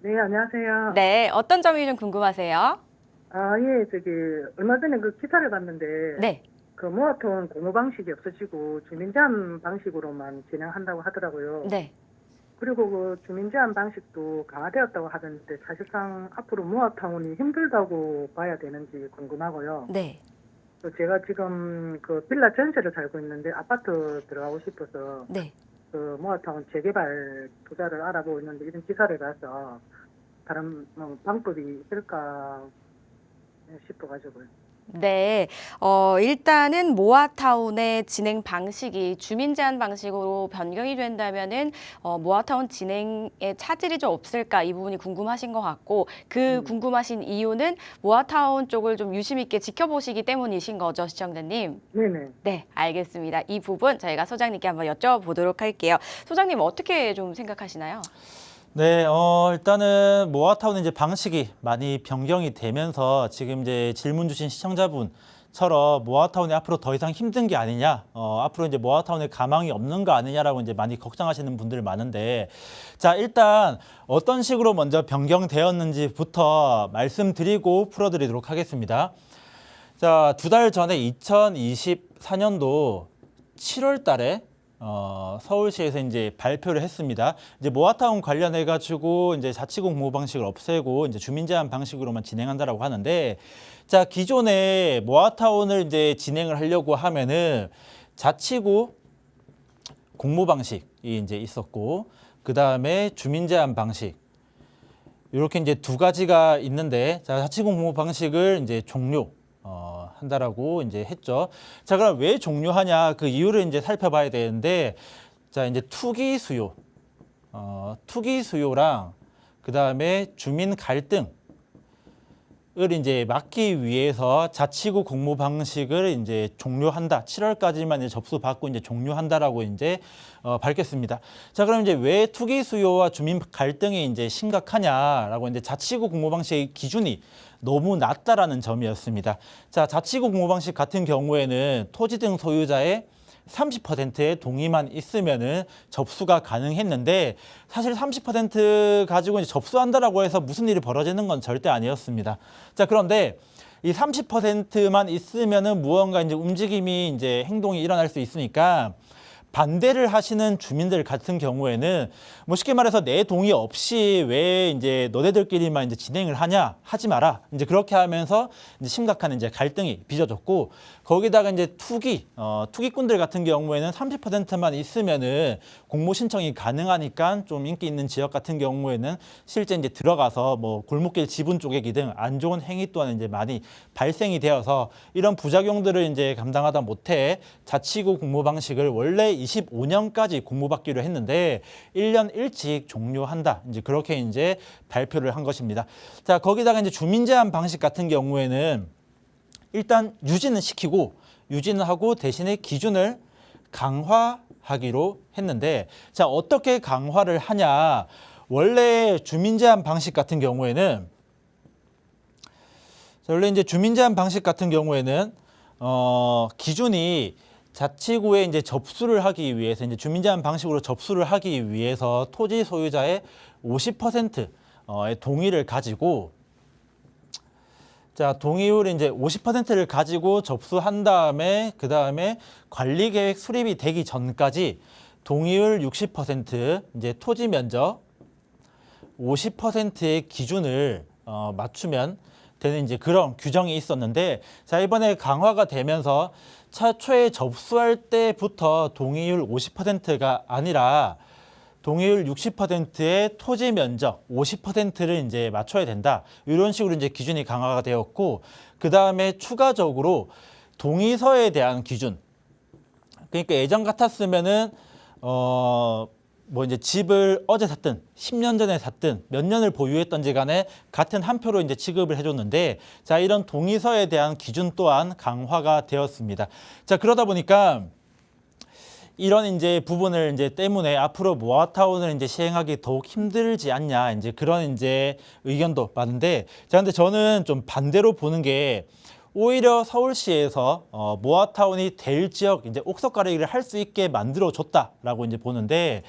네, 안녕하세요. 네, 어떤 점이 좀 궁금하세요? 아, 예, 얼마 전에 그 기사를 봤는데, 네, 그 모아톤 공모 방식이 없어지고 주민 제한 방식으로만 진행한다고 하더라고요. 네. 그리고 그 주민 제한 방식도 강화되었다고 하던데, 사실상 앞으로 모아타운이 힘들다고 봐야 되는지 궁금하고요. 네. 또 제가 지금 그 빌라 전세를 살고 있는데, 아파트 들어가고 싶어서, 네. 그 모아타운 재개발 투자를 알아보고 있는데, 이런 기사를 봐서, 다른 방법이 있을까 싶어가지고요. 네, 일단은 모아타운의 진행 방식이 주민 제한 방식으로 변경이 된다면은 모아타운 진행에 차질이 좀 없을까 이 부분이 궁금하신 것 같고 그 궁금하신 이유는 모아타운 쪽을 좀 유심 있게 지켜보시기 때문이신 거죠, 시청자님? 네네. 네, 알겠습니다. 이 부분 저희가 소장님께 한번 여쭤보도록 할게요. 소장님 어떻게 좀 생각하시나요? 네, 일단은 모아타운 이제 방식이 많이 변경이 되면서 지금 이제 질문 주신 시청자분처럼 모아타운이 앞으로 더 이상 힘든 게 아니냐, 앞으로 이제 모아타운에 가망이 없는 거 아니냐라고 이제 많이 걱정하시는 분들 많은데, 자, 일단 어떤 식으로 먼저 변경되었는지부터 말씀드리고 풀어드리도록 하겠습니다. 자, 2달 전에 2024년도 7월 달에 서울시에서 이제 발표를 했습니다. 이제 모아타운 관련해 가지고 이제 자치구 공모 방식을 없애고 이제 주민 제한 방식으로만 진행한다라고 하는데, 자, 기존에 모아타운을 이제 진행을 하려고 하면은 자치구 공모 방식이 이제 있었고, 그 다음에 주민 제한 방식. 이렇게 이제 두 가지가 있는데, 자, 자치구 공모 방식을 이제 한다라고 이제 했죠. 자, 그럼 왜 종료하냐 그 이유를 이제 살펴봐야 되는데, 자, 이제 투기 수요랑 그 다음에 주민 갈등을 이제 막기 위해서 자치구 공모 방식을 이제 종료한다. 7월까지만 이제 접수받고 이제 종료한다라고 이제 밝혔습니다. 자, 그럼 이제 왜 투기 수요와 주민 갈등이 이제 심각하냐라고 이제 자치구 공모 방식의 기준이 너무 낮다라는 점이었습니다. 자, 자치구 공모 방식 같은 경우에는 토지 등 소유자의 30%의 동의만 있으면은 접수가 가능했는데, 사실 30% 가지고 이제 접수한다라고 해서 무슨 일이 벌어지는 건 절대 아니었습니다. 자, 그런데 이 30%만 있으면은 무언가 이제 움직임이 이제 행동이 일어날 수 있으니까 반대를 하시는 주민들 같은 경우에는 뭐 쉽게 말해서 내 동의 없이 왜 이제 너네들끼리만 이제 진행을 하냐, 하지 마라, 이제 그렇게 하면서 이제 심각한 이제 갈등이 빚어졌고, 거기다가 이제 투기꾼들 같은 경우에는 30%만 있으면은 공모 신청이 가능하니까 좀 인기 있는 지역 같은 경우에는 실제 이제 들어가서 뭐 골목길 지분 쪼개기 등 안 좋은 행위 또한 이제 많이 발생이 되어서 이런 부작용들을 이제 감당하다 못해 자치구 공모 방식을 원래 25년까지 공모받기로 했는데 1년 일찍 종료한다. 이제 그렇게 이제 발표를 한 것입니다. 자, 거기다가 이제 주민 제한 방식 같은 경우에는 일단 유지는 시키고 유지는 하고 대신에 기준을 강화하기로 했는데, 자, 어떻게 강화를 하냐? 원래 주민 제한 방식 같은 경우에는 기준이 자치구에 이제 접수를 하기 위해서 이제 주민 제한 방식으로 접수를 하기 위해서 토지 소유자의 50%의 동의를 가지고, 자, 동의율 이제 50%를 가지고 접수한 다음에 그 다음에 관리 계획 수립이 되기 전까지 동의율 60% 이제 토지 면적 50%의 기준을 맞추면 되는 이제 그런 규정이 있었는데, 자, 이번에 강화가 되면서 최초에 접수할 때부터 동의율 50%가 아니라 동의율 60%의 토지 면적 50%를 이제 맞춰야 된다. 이런 식으로 이제 기준이 강화가 되었고, 그 다음에 추가적으로 동의서에 대한 기준. 그러니까 예전 같았으면은 뭐 이제 집을 어제 샀든 10년 전에 샀든 몇 년을 보유했던지 간에 같은 한 표로 이제 취급을 해줬는데, 자, 이런 동의서에 대한 기준 또한 강화가 되었습니다. 자, 그러다 보니까 이런 이제 부분을 이제 때문에 앞으로 모아타운을 이제 시행하기 더욱 힘들지 않냐, 이제 그런 이제 의견도 많은데, 자, 근데 저는 좀 반대로 보는 게, 오히려 서울시에서 모아타운이 될 지역 이제 옥석 가리기를 할 수 있게 만들어 줬다라고 이제 보는데,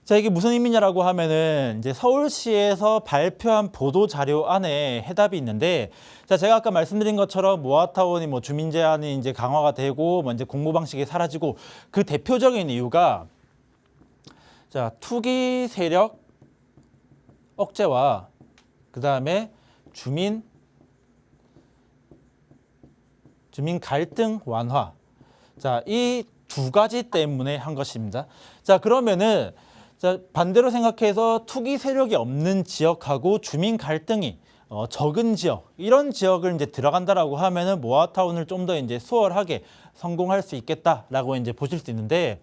자, 이게 무슨 의미냐라고 하면은 이제 서울시에서 발표한 보도 자료 안에 해답이 있는데, 자, 제가 아까 말씀드린 것처럼 모아타운이 뭐 주민 제한이 이제 강화가 되고 뭐 이제 공모 방식이 사라지고, 그 대표적인 이유가, 자, 투기 세력 억제와 그다음에 주민 갈등 완화. 자, 이 두 가지 때문에 한 것입니다. 자, 그러면은, 자, 반대로 생각해서 투기 세력이 없는 지역하고 주민 갈등이 적은 지역, 이런 지역을 이제 들어간다라고 하면은 모아타운을 좀 더 이제 수월하게 성공할 수 있겠다라고 이제 보실 수 있는데,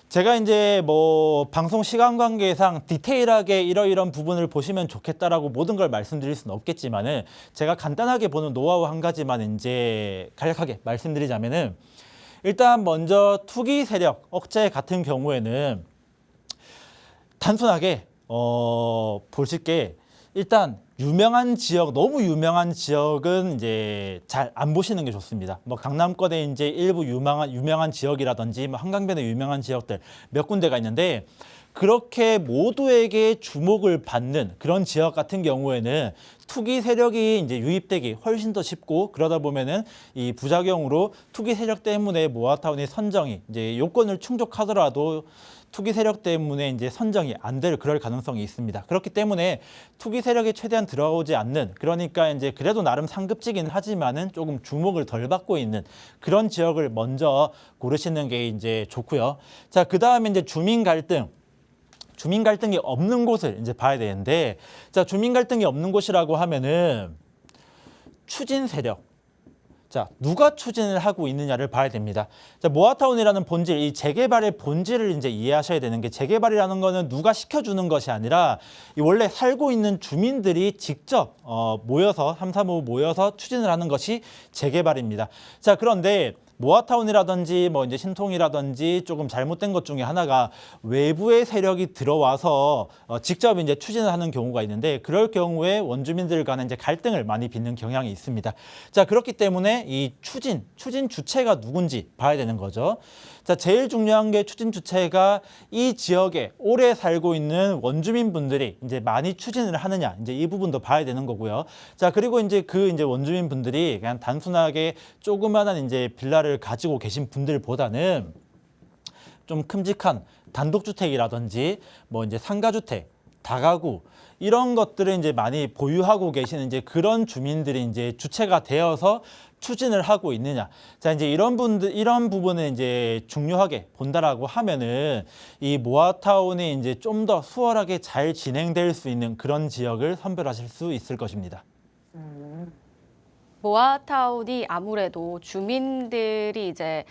제가 이제 뭐 방송 시간 관계상 디테일하게 이런 부분을 보시면 좋겠다라고 모든 걸 말씀드릴 수는 없겠지만은, 제가 간단하게 보는 노하우 한 가지만 이제 간략하게 말씀드리자면은, 일단 먼저 투기 세력 억제 같은 경우에는 단순하게 보실 게, 일단 유명한 지역, 너무 유명한 지역은 이제 잘 안 보시는 게 좋습니다. 뭐 강남권에 이제 일부 유명한 지역이라든지 뭐 한강변에 유명한 지역들 몇 군데가 있는데, 그렇게 모두에게 주목을 받는 그런 지역 같은 경우에는 투기 세력이 이제 유입되기 훨씬 더 쉽고, 그러다 보면은 이 부작용으로 투기 세력 때문에 모아타운의 선정이 이제 요건을 충족하더라도 투기 세력 때문에 이제 선정이 안 될 그럴 가능성이 있습니다. 그렇기 때문에 투기 세력이 최대한 들어오지 않는, 그러니까 이제 그래도 나름 상급지긴 하지만은 조금 주목을 덜 받고 있는 그런 지역을 먼저 고르시는 게 이제 좋고요. 자, 그다음에 이제 주민 갈등이 없는 곳을 이제 봐야 되는데, 자, 주민 갈등이 없는 곳이라고 하면은 추진 세력. 자, 누가 추진을 하고 있느냐를 봐야 됩니다. 자, 모아타운이라는 본질, 이 재개발의 본질을 이제 이해하셔야 되는 게, 재개발이라는 거는 누가 시켜주는 것이 아니라 이 원래 살고 있는 주민들이 직접 모여서 335 모여서 추진을 하는 것이 재개발입니다. 자, 그런데 모아타운이라든지 뭐 이제 신통이라든지 조금 잘못된 것 중에 하나가 외부의 세력이 들어와서 직접 이제 추진을 하는 경우가 있는데, 그럴 경우에 원주민들 간에 이제 갈등을 많이 빚는 경향이 있습니다. 자, 그렇기 때문에 이 추진 주체가 누군지 봐야 되는 거죠. 자, 제일 중요한 게 추진 주체가 이 지역에 오래 살고 있는 원주민분들이 이제 많이 추진을 하느냐, 이제 이 부분도 봐야 되는 거고요. 자, 그리고 이제 그 이제 원주민분들이 그냥 단순하게 조그마한 이제 빌라를 가지고 계신 분들보다는 좀 큼직한 단독주택이라든지 뭐 이제 상가주택, 다가구, 이런 것들을 이제 많이 보유하고 계시는 이제 그런 주민들이 이제 주체가 되어서 추진을 하고 있느냐. 자, 이제 이런 부분을 이제 중요하게 본다라고 하면은 이 모아타운이 이제 좀 더 수월하게 잘 진행될 수 있는 그런 지역을 선별하실 수 있을 것입니다. 모아타운이 아무래도 주민들이 이제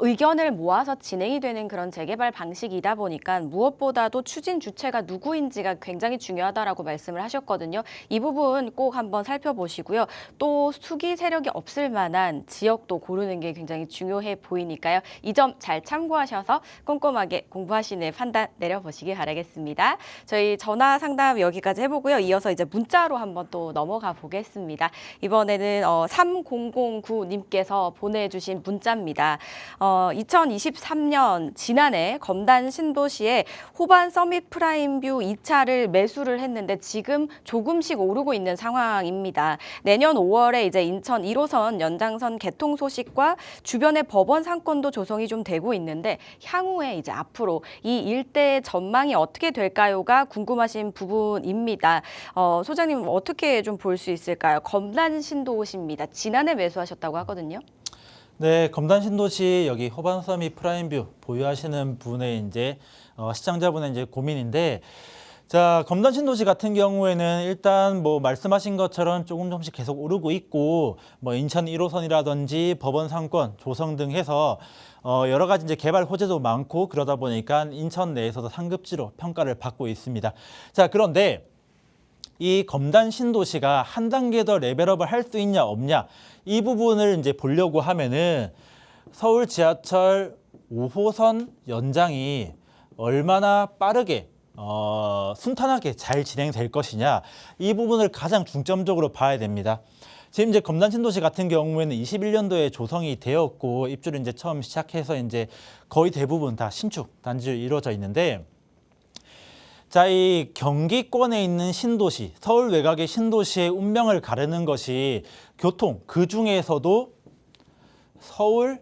의견을 모아서 진행이 되는 그런 재개발 방식이다 보니까 무엇보다도 추진 주체가 누구인지가 굉장히 중요하다라고 말씀을 하셨거든요. 이 부분 꼭 한번 살펴보시고요. 또 투기 세력이 없을 만한 지역도 고르는 게 굉장히 중요해 보이니까요. 이 점 잘 참고하셔서 꼼꼼하게 공부하시는 판단 내려보시기 바라겠습니다. 저희 전화 상담 여기까지 해보고요. 이어서 이제 문자로 한번 또 넘어가 보겠습니다. 이번에는 3009님께서 보내주신 문자입니다. 2023년 지난해 검단 신도시에 호반 서밋 프라임뷰 2차를 매수를 했는데 지금 조금씩 오르고 있는 상황입니다. 내년 5월에 이제 인천 1호선 연장선 개통 소식과 주변의 법원 상권도 조성이 좀 되고 있는데, 향후에 이제 앞으로 이 일대의 전망이 어떻게 될까요가 궁금하신 부분입니다. 소장님 어떻게 좀 볼 수 있을까요? 검단 신도시 입니다. 지난해 매수하셨다고 하거든요. 네, 검단 신도시 여기 호반서밋 프라임뷰 보유하시는 분의 이제 시청자분의 이제 고민인데, 자, 검단 신도시 같은 경우에는 일단 뭐 말씀하신 것처럼 조금씩 계속 오르고 있고, 뭐 인천 1호선이라든지 법원 상권, 조성 등 해서 여러 가지 이제 개발 호재도 많고 그러다 보니까 인천 내에서도 상급지로 평가를 받고 있습니다. 자, 그런데 이 검단 신도시가 한 단계 더 레벨업을 할 수 있냐 없냐, 이 부분을 이제 보려고 하면은 서울 지하철 5호선 연장이 얼마나 빠르게 순탄하게 잘 진행될 것이냐, 이 부분을 가장 중점적으로 봐야 됩니다. 지금 이제 검단 신도시 같은 경우에는 21년도에 조성이 되었고 입주를 이제 처음 시작해서 이제 거의 대부분 다 신축 단지로 이루어져 있는데, 자, 이 경기권에 있는 신도시, 서울 외곽의 신도시의 운명을 가르는 것이 교통, 그 중에서도 서울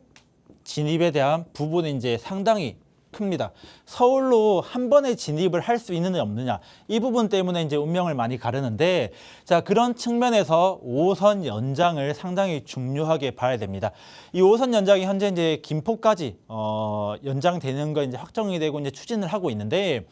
진입에 대한 부분이 이제 상당히 큽니다. 서울로 한 번에 진입을 할 수 있느냐 없느냐, 이 부분 때문에 이제 운명을 많이 가르는데, 자, 그런 측면에서 5호선 연장을 상당히 중요하게 봐야 됩니다. 이 5호선 연장이 현재 이제 김포까지 연장되는 거 이제 확정이 되고 이제 추진을 하고 있는데,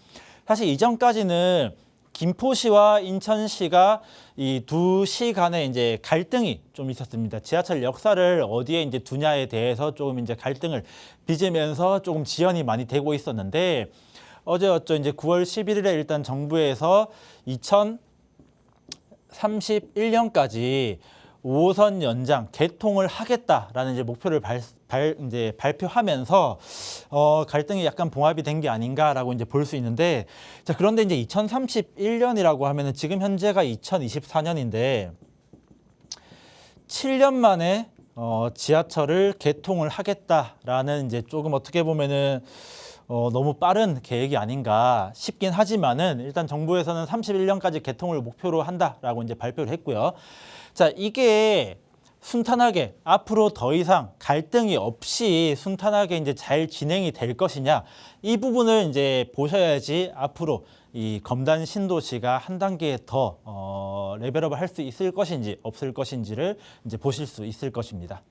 사실 이전까지는 김포시와 인천시가 이 두 시 간에 이제 갈등이 좀 있었습니다. 지하철 역사를 어디에 이제 두냐에 대해서 조금 이제 갈등을 빚으면서 조금 지연이 많이 되고 있었는데, 어제였죠. 이제 9월 11일에 일단 정부에서 2031년까지 5호선 연장 개통을 하겠다라는 이제 목표를 이제 발표하면서 갈등이 약간 봉합이 된 게 아닌가라고 이제 볼 수 있는데, 자, 그런데 이제 2031년이라고 하면은 지금 현재가 2024년인데 7년 만에 지하철을 개통을 하겠다라는 이제 조금 어떻게 보면은 너무 빠른 계획이 아닌가 싶긴 하지만은, 일단 정부에서는 31년까지 개통을 목표로 한다라고 이제 발표를 했고요. 자, 이게 순탄하게 앞으로 더 이상 갈등이 없이 순탄하게 이제 잘 진행이 될 것이냐, 이 부분을 이제 보셔야지 앞으로 이 검단 신도시가 한 단계 더 레벨업을 할 수 있을 것인지 없을 것인지를 이제 보실 수 있을 것입니다.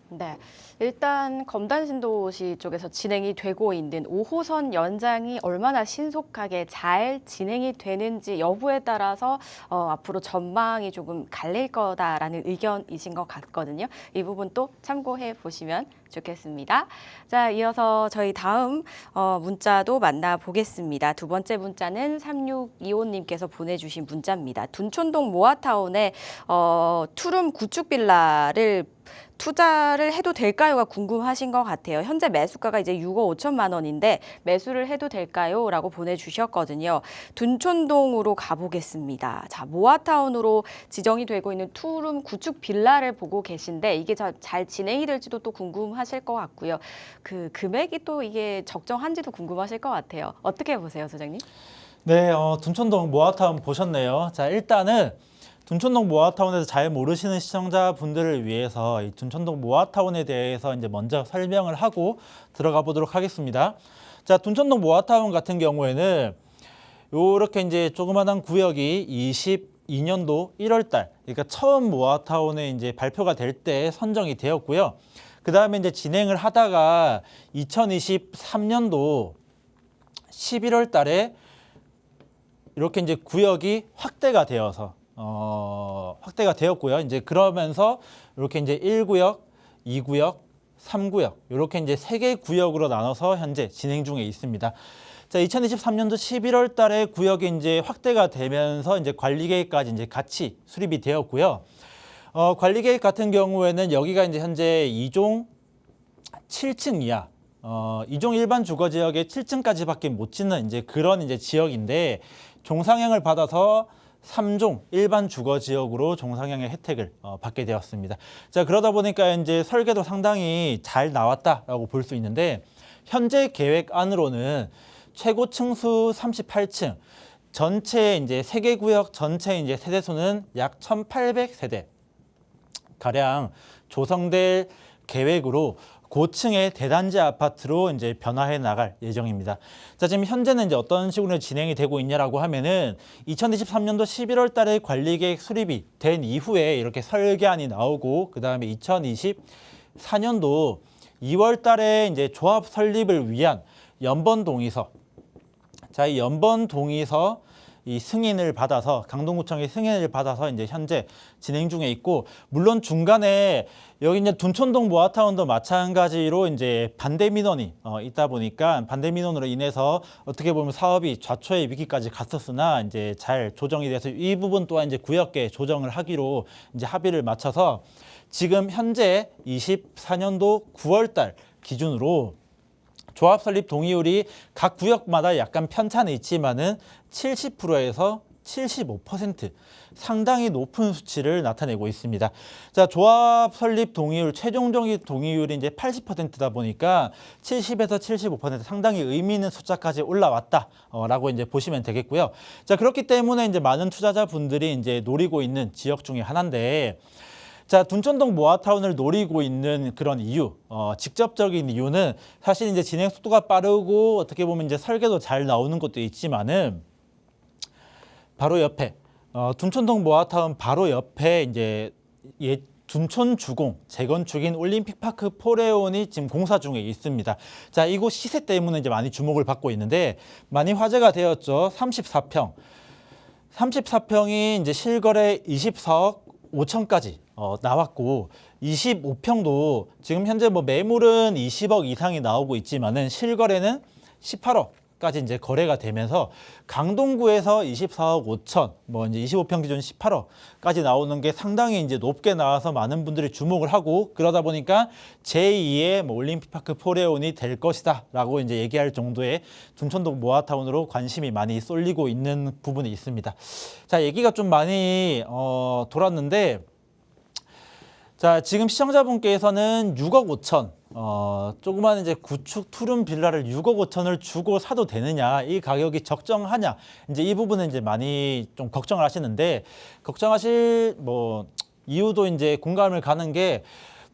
네, 일단 검단 신도시 쪽에서 진행이 되고 있는 5호선 연장이 얼마나 신속하게 잘 진행이 되는지 여부에 따라서 앞으로 전망이 조금 갈릴 거다라는 의견이신 것 같거든요. 이 부분 또 참고해 보시면 좋겠습니다. 자, 이어서 저희 다음 문자도 만나보겠습니다. 두 번째 문자는 3625님께서 보내주신 문자입니다. 둔촌동 모아타운에 투룸 구축 빌라를 투자를 해도 될까요가 궁금하신 것 같아요. 현재 매수가가 이제 6억 5천만 원인데 매수를 해도 될까요? 라고 보내주셨거든요. 둔촌동으로 가보겠습니다. 자, 모아타운으로 지정이 되고 있는 투룸 구축 빌라를 보고 계신데, 이게 잘 진행이 될지도 또 궁금하실 것 같고요. 그 금액이 또 이게 적정한지도 궁금하실 것 같아요. 어떻게 보세요, 소장님? 네, 둔촌동 모아타운 보셨네요. 자, 일단은 둔촌동 모아타운에서 잘 모르시는 시청자분들을 위해서 이 둔촌동 모아타운에 대해서 이제 먼저 설명을 하고 들어가 보도록 하겠습니다. 자, 둔촌동 모아타운 같은 경우에는 요렇게 이제 조그만한 구역이 22년도 1월 달, 그러니까 처음 모아타운에 이제 발표가 될 때 선정이 되었고요. 그 다음에 이제 진행을 하다가 2023년도 11월 달에 이렇게 이제 구역이 확대가 되어서 확대가 되었고요. 이제 그러면서 이렇게 이제 1구역, 2구역, 3구역 이렇게 이제 3개 구역으로 나눠서 현재 진행 중에 있습니다. 자, 2023년도 11월 달에 구역이 이제 확대가 되면서 이제 관리 계획까지 이제 같이 수립이 되었고요. 관리 계획 같은 경우에는 여기가 이제 현재 2종 7층 이하, 2종 일반 주거 지역의 7층까지밖에 못 짓는 이제 그런 이제 지역인데, 종상향을 받아서 3종 일반 주거 지역으로 종상향의 혜택을 받게 되었습니다. 자, 그러다 보니까 이제 설계도 상당히 잘 나왔다라고 볼 수 있는데, 현재 계획 안으로는 최고 층수 38층, 전체 이제 3개 구역 전체 이제 세대 수는 약 1,800세대 가량 조성될 계획으로 고층의 대단지 아파트로 이제 변화해 나갈 예정입니다. 자, 지금 현재는 이제 어떤 식으로 진행이 되고 있냐라고 하면은 2023년도 11월 달에 관리 계획 수립이 된 이후에 이렇게 설계안이 나오고, 그다음에 2024년도 2월 달에 이제 조합 설립을 위한 연번 동의서. 자, 이 연번 동의서 이 승인을 받아서 강동구청의 승인을 받아서 이제 현재 진행 중에 있고, 물론 중간에 여기 이제 둔촌동 모아타운도 마찬가지로 이제 반대 민원이 있다 보니까 반대 민원으로 인해서 어떻게 보면 사업이 좌초의 위기까지 갔었으나 이제 잘 조정이 돼서 이 부분 또한 이제 구역계 조정을 하기로 이제 합의를 맞춰서 지금 현재 24년도 9월달 기준으로 조합 설립 동의율이 각 구역마다 약간 편차는 있지만은 70%에서 75% 상당히 높은 수치를 나타내고 있습니다. 자, 조합 설립 동의율, 최종적인 동의율이 이제 80%다 보니까 70에서 75% 상당히 의미 있는 숫자까지 올라왔다라고 이제 보시면 되겠고요. 자, 그렇기 때문에 이제 많은 투자자분들이 이제 노리고 있는 지역 중에 하나인데, 자, 둔촌동 모아타운을 노리고 있는 그런 이유, 직접적인 이유는 사실 이제 진행 속도가 빠르고 어떻게 보면 이제 설계도 잘 나오는 것도 있지만은 바로 옆에 둔촌동 모아타운 바로 옆에 이제 둔촌 주공 재건축인 올림픽파크 포레온이 지금 공사 중에 있습니다. 자, 이곳 시세 때문에 이제 많이 주목을 받고 있는데 많이 화제가 되었죠. 34평. 34평이 이제 실거래 24억 5천까지 나왔고 25평도 지금 현재 뭐 매물은 20억 이상이 나오고 있지만은 실거래는 18억까지 이제 거래가 되면서 강동구에서 24억 5천, 뭐 이제 25평 기준 18억까지 나오는 게 상당히 이제 높게 나와서 많은 분들이 주목을 하고, 그러다 보니까 제2의 뭐 올림픽파크 포레온이 될 것이다라고 이제 얘기할 정도의 둔촌동 모아타운으로 관심이 많이 쏠리고 있는 부분이 있습니다. 자, 얘기가 좀 많이 돌았는데, 자, 지금 시청자분께서는 6억 5천, 조그만 이제 구축 투룸 빌라를 6억 5천을 주고 사도 되느냐, 이 가격이 적정하냐, 이제 이 부분은 이제 많이 좀 걱정을 하시는데, 걱정하실 뭐 이유도 이제 공감을 가는 게,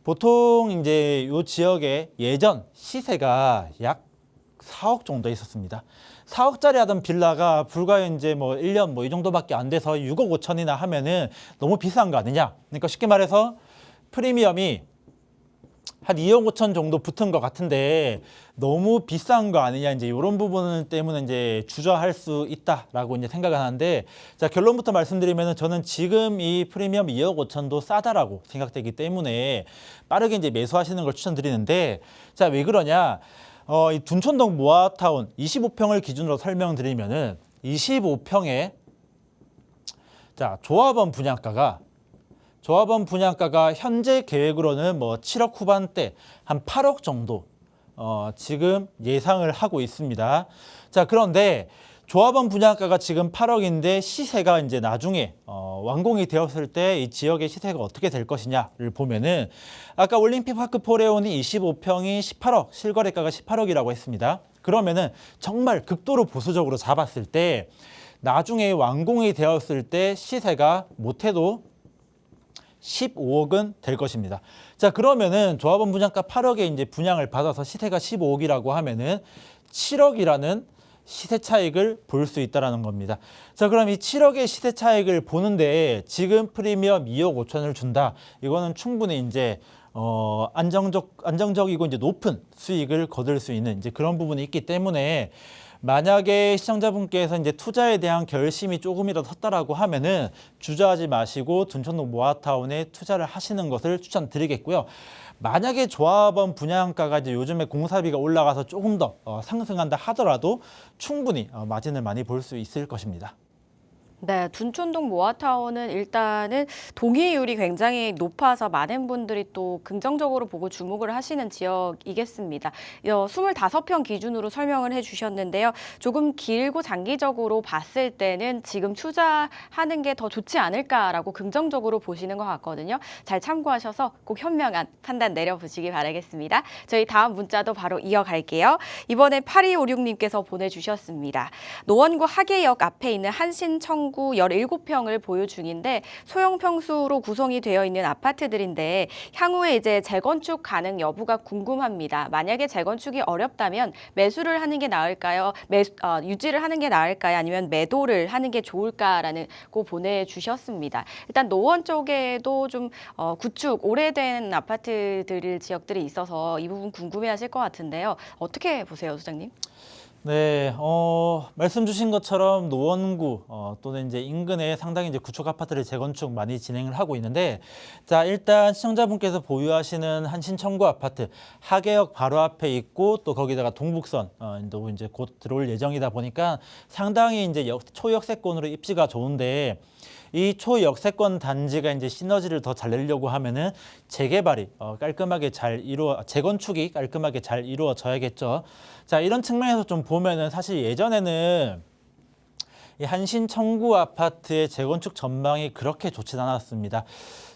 보통 이제 요 지역의 예전 시세가 약 4억 정도 있었습니다. 4억짜리 하던 빌라가 불과 이제 뭐 1년 뭐 이 정도밖에 안 돼서 6억 5천이나 하면은 너무 비싼 거 아니냐. 그러니까 쉽게 말해서 프리미엄이 한 2억 5천 정도 붙은 것 같은데 너무 비싼 거 아니냐, 이제 이런 부분 때문에 이제 주저할 수 있다라고 이제 생각을 하는데, 자, 결론부터 말씀드리면은 저는 지금 이 프리미엄 2억 5천도 싸다라고 생각되기 때문에 빠르게 이제 매수하시는 걸 추천드리는데, 자, 왜 그러냐? 이 둔촌동 모아타운 25평을 기준으로 설명드리면은 25평에 자, 조합원 분양가가 현재 계획으로는 뭐 7억 후반대 한 8억 정도 지금 예상을 하고 있습니다. 자, 그런데 조합원 분양가가 지금 8억인데 시세가 이제 나중에 완공이 되었을 때 이 지역의 시세가 어떻게 될 것이냐를 보면은, 아까 올림픽파크 포레온이 25평이 18억, 실거래가가 18억이라고 했습니다. 그러면은 정말 극도로 보수적으로 잡았을 때 나중에 완공이 되었을 때 시세가 못해도 15억은 될 것입니다. 자, 그러면은 조합원 분양가 8억에 이제 분양을 받아서 시세가 15억이라고 하면은 7억이라는 시세 차익을 볼 수 있다라는 겁니다. 자, 그럼 이 7억의 시세 차익을 보는데 지금 프리미엄 2억 5천을 준다. 이거는 충분히 이제 안정적이고 이제 높은 수익을 거둘 수 있는 이제 그런 부분이 있기 때문에, 만약에 시청자분께서 이제 투자에 대한 결심이 조금이라도 섰다라고 하면은 주저하지 마시고 둔촌동 모아타운에 투자를 하시는 것을 추천드리겠고요. 만약에 조합원 분양가가 이제 요즘에 공사비가 올라가서 조금 더 상승한다 하더라도 충분히 마진을 많이 볼 수 있을 것입니다. 네, 둔촌동 모아타운은 일단은 동의율이 굉장히 높아서 많은 분들이 또 긍정적으로 보고 주목을 하시는 지역이겠습니다. 25평 기준으로 설명을 해주셨는데요. 조금 길고 장기적으로 봤을 때는 지금 투자하는 게 더 좋지 않을까라고 긍정적으로 보시는 것 같거든요. 잘 참고하셔서 꼭 현명한 판단 내려보시기 바라겠습니다. 저희 다음 문자도 바로 이어갈게요. 이번에 8256님께서 보내주셨습니다. 노원구 하계역 앞에 있는 한신청 17평을 보유 중인데 소형 평수로 구성이 되어 있는 아파트들인데 향후에 이제 재건축 가능 여부가 궁금합니다. 만약에 재건축이 어렵다면 매수를 하는 게 나을까요? 유지를 하는 게 나을까요? 아니면 매도를 하는 게 좋을까라는 거 보내주셨습니다. 일단 노원 쪽에도 좀 구축 오래된 아파트들 지역들이 있어서 이 부분 궁금해하실 것 같은데요. 어떻게 보세요, 소장님? 네, 말씀 주신 것처럼 노원구 또는 이제 인근에 상당히 이제 구축 아파트를 재건축 많이 진행을 하고 있는데, 자 일단 시청자분께서 보유하시는 한신청구 아파트 하계역 바로 앞에 있고 또 거기다가 동북선 또 이제 곧 들어올 예정이다 보니까 상당히 이제 초역세권으로 입지가 좋은데. 이 초역세권 단지가 이제 시너지를 더 잘 내려고 하면은 재개발이 깔끔하게 재건축이 깔끔하게 잘 이루어져야겠죠. 자, 이런 측면에서 좀 보면은 사실 예전에는 이 한신청구 아파트의 재건축 전망이 그렇게 좋진 않았습니다.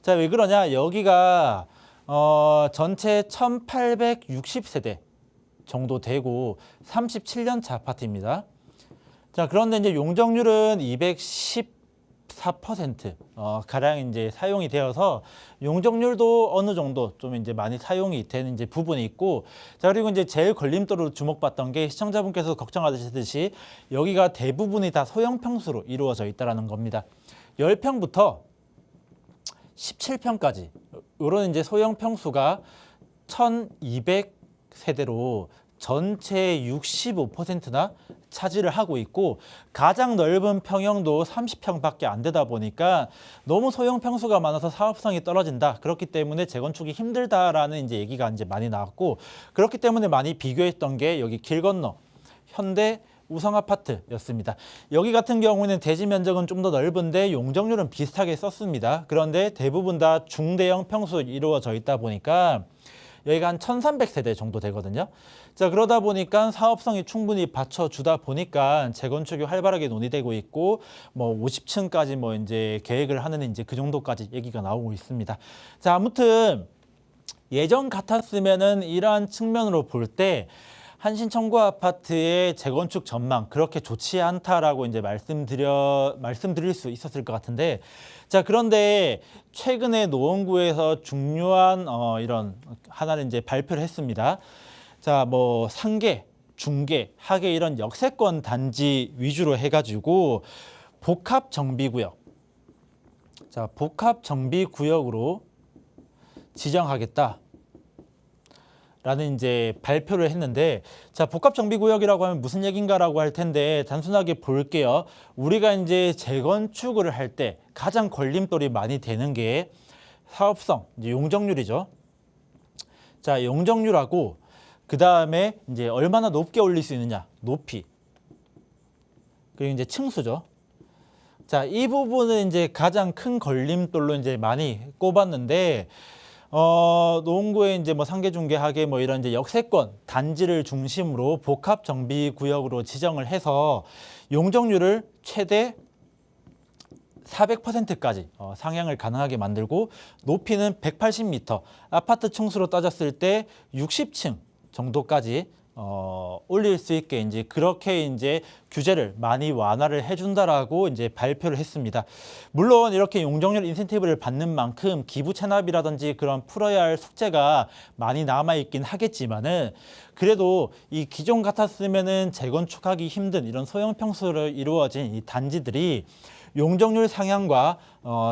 자, 왜 그러냐? 여기가 전체 1,860세대 정도 되고 37년 차 아파트입니다. 자, 그런데 이제 용적률은 214% 가량 이제 사용이 되어서 용적률도 어느 정도 좀 이제 많이 사용이 되는 이제 부분이 있고, 자 그리고 이제 제일 걸림돌로 주목받던 게 시청자분께서 걱정하시듯이 여기가 대부분이 다 소형 평수로 이루어져 있다라는 겁니다. 10평부터 17평까지 이런 이제 소형 평수가 1,200세대로 전체의 65%나 차지를 하고 있고, 가장 넓은 평형도 30평밖에 안 되다 보니까 너무 소형 평수가 많아서 사업성이 떨어진다. 그렇기 때문에 재건축이 힘들다라는 이제 얘기가 이제 많이 나왔고, 그렇기 때문에 많이 비교했던 게 여기 길 건너 현대 우성 아파트였습니다. 여기 같은 경우에는 대지 면적은 좀 더 넓은데 용적률은 비슷하게 썼습니다. 그런데 대부분 다 중대형 평수로 이루어져 있다 보니까 여기가 한 1,300세대 정도 되거든요. 자, 그러다 보니까 사업성이 충분히 받쳐주다 보니까 재건축이 활발하게 논의되고 있고, 뭐 50층까지 뭐 이제 계획을 하는 이제 그 정도까지 얘기가 나오고 있습니다. 자, 아무튼 예전 같았으면은 이러한 측면으로 볼 때 한신청구 아파트의 재건축 전망 그렇게 좋지 않다라고 이제 말씀드릴 수 있었을 것 같은데, 자 그런데 최근에 노원구에서 중요한 이런 하나를 이제 발표를 했습니다. 자 뭐 상계, 중계, 하계 이런 역세권 단지 위주로 해가지고 복합 정비구역, 자 복합 정비구역으로 지정하겠다. 라는 이제 발표를 했는데, 자 복합정비구역이라고 하면 무슨 얘기인가라고 할 텐데 단순하게 볼게요. 우리가 이제 재건축을 할 때 가장 걸림돌이 많이 되는 게 사업성, 이제 용적률이죠. 자 용적률하고 그 다음에 이제 얼마나 높게 올릴 수 있느냐, 높이, 그리고 이제 층수죠. 자 이 부분은 이제 가장 큰 걸림돌로 이제 많이 꼽았는데. 노원구에 이제 뭐 상계중개하게 뭐 이런 이제 역세권 단지를 중심으로 복합 정비 구역으로 지정을 해서 용적률을 최대 400%까지 상향을 가능하게 만들고, 높이는 180m, 아파트 층수로 따졌을 때 60층 정도까지 올릴 수 있게 이제 그렇게 이제 규제를 많이 완화를 해준다라고 이제 발표를 했습니다. 물론 이렇게 용적률 인센티브를 받는 만큼 기부 체납이라든지 그런 풀어야 할 숙제가 많이 남아 있긴 하겠지만은, 그래도 이 기존 같았으면은 재건축하기 힘든 이런 소형 평수로 이루어진 이 단지들이 용적률 상향과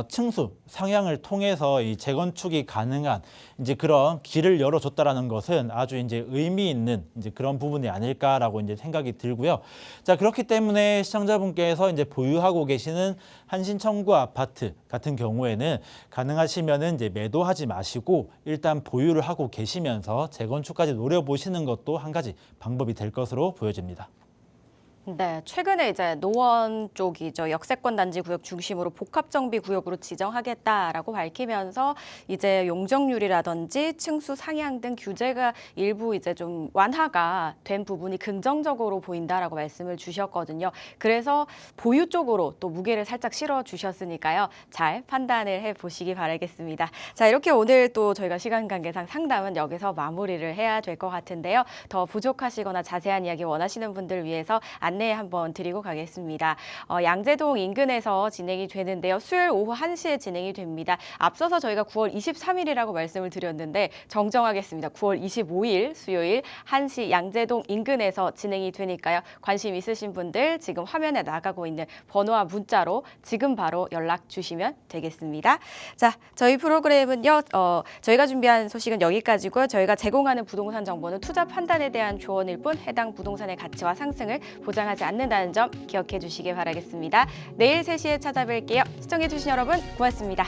층수 상향을 통해서 이 재건축이 가능한 이제 그런 길을 열어줬다라는 것은 아주 이제 의미 있는 이제 그런 부분이 아닐까라고 이제 생각이 들고요. 자 그렇기 때문에 시청자분께서 이제 보유하고 계시는 한신청구 아파트 같은 경우에는 가능하시면은 이제 매도하지 마시고 일단 보유를 하고 계시면서 재건축까지 노려보시는 것도 한 가지 방법이 될 것으로 보여집니다. 네, 최근에 이제 노원 쪽이죠. 역세권 단지 구역 중심으로 복합정비 구역으로 지정하겠다라고 밝히면서 이제 용적률이라든지 층수 상향 등 규제가 일부 이제 좀 완화가 된 부분이 긍정적으로 보인다라고 말씀을 주셨거든요. 그래서 보유 쪽으로 또 무게를 살짝 실어 주셨으니까요. 잘 판단을 해 보시기 바라겠습니다. 자, 이렇게 오늘 또 저희가 시간 관계상 상담은 여기서 마무리를 해야 될 것 같은데요. 더 부족하시거나 자세한 이야기 원하시는 분들 위해서 안내 한번 드리고 가겠습니다. 양재동 인근에서 진행이 되는데요. 수요일 오후 1시에 진행이 됩니다. 앞서서 저희가 9월 23일이라고 말씀을 드렸는데 정정하겠습니다. 9월 25일 수요일 1시 양재동 인근에서 진행이 되니까요. 관심 있으신 분들 지금 화면에 나가고 있는 번호와 문자로 지금 바로 연락 주시면 되겠습니다. 자, 저희 프로그램은요. 저희가 준비한 소식은 여기까지고요. 저희가 제공하는 부동산 정보는 투자 판단에 대한 조언일 뿐 해당 부동산의 가치와 상승을 보장하지 않는다는 점 기억해 주시기 바라겠습니다. 내일 3시에 찾아뵐게요. 시청해 주신 여러분 고맙습니다.